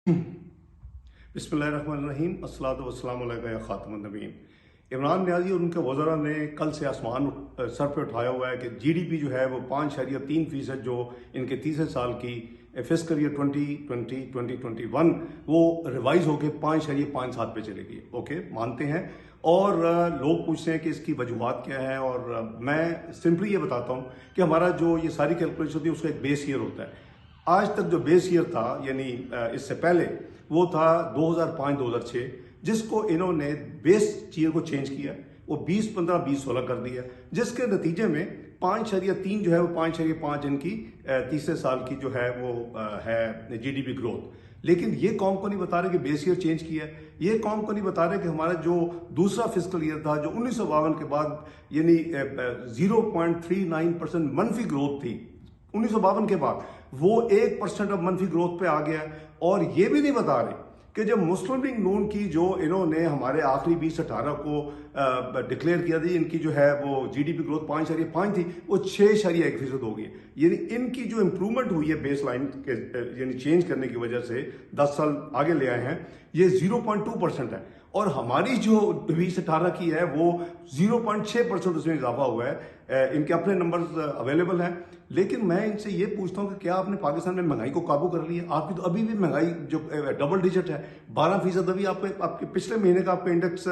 बिस्मिल्लाहिर्रहमानिर्रहीम अस्सलातु वस्सलामु अलैका या खातमुन नबीय्यीन। इमरान नियाज़ी और उनके वज़रा ने कल से आसमान सर पे उठाया हुआ है कि जीडीपी जो है वो 5.3% जो इनके तीसरे साल की फिस्कल ईयर 2020-2021 वो रिवाइज होकर 5.57 पे चलेगी। ओके, मानते हैं। और लोग पूछते हैं कि इसकी वजूहात क्या है, और मैं सिंपली ये बताता हूँ कि हमारा जो ये सारी कैलकुलेशन होती है उसका एक बेस ईयर होता है। आज तक जो बेस ईयर था, यानी इससे पहले, वो था 2005-2006, जिसको इन्होंने बेस ईयर को चेंज किया, वो 2015-2016 कर दिया, जिसके नतीजे में 5.3 जो है वो 5.5 इनकी तीसरे साल की जो है वो है जीडीपी ग्रोथ। लेकिन ये कौम को नहीं बता रहे कि बेस ईयर चेंज किया है। ये कौम को नहीं बता रहे कि हमारा जो दूसरा फिस्कल ईयर था, जो 1952 के बाद यानी 0.39% मनफी ग्रोथ थी 1952 के बाद, वो 1% अब मनफी ग्रोथ पे आ गया। और ये भी नहीं बता रहे कि जब मुस्लिम लीग नून की जो इन्होंने हमारे आखिरी 2018 को डिक्लेयर किया था, इनकी जो है वो जीडीपी ग्रोथ 5.5 थी, वो 6.1% हो गई। यानी इनकी जो इंप्रूवमेंट हुई है बेस लाइन के यानी चेंज करने की वजह से 10 साल आगे ले आए हैं, ये 0.2% है। और हमारी जो 2018 की है वो 0.6% उसमें इजाफा हुआ है। इनके अपने नंबर्स अवेलेबल हैं। लेकिन मैं इनसे ये पूछता हूँ कि क्या आपने पाकिस्तान में महंगाई को काबू कर लिया? आपकी तो अभी भी महंगाई जो डबल डिजिट है, 12% अभी आपके पिछले महीने का आपका इंडेक्स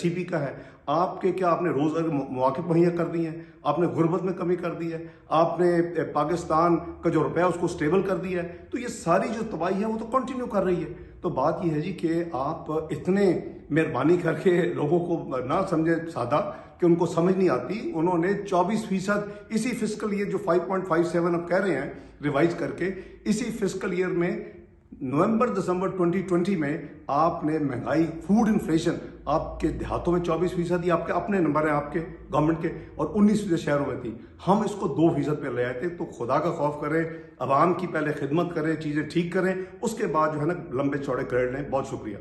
सीपी का है। आपके क्या आपने रोजगार मौके मुहैया कर दिए हैं? आपने गुर्बत में कमी कर दी है? आपने पाकिस्तान का जो रुपया उसको स्टेबल कर दिया है? तो ये सारी जो तबाही है वो तो कंटिन्यू कर रही है। तो बात ये है जी कि आप इतने मेहरबानी करके लोगों को ना समझे सादा कि उनको समझ नहीं आती। उन्होंने 24% इसी फिस्कल ईयर जो 5.57 अब कह रहे हैं रिवाइज करके, इसी फिस्कल ईयर में नवंबर-दिसंबर 2020 में आपने महंगाई, फूड इन्फ्लेशन आपके देहातों में 24%, ये आपके अपने नंबर हैं आपके गवर्नमेंट के, और 19% शहरों में थी। हम इसको 2% पे ले आए थे। तो खुदा का खौफ करें, अवाम की पहले खिदमत करें, चीज़ें ठीक करें, उसके बाद जो है ना लंबे चौड़े क्रेडिट लें। बहुत शुक्रिया।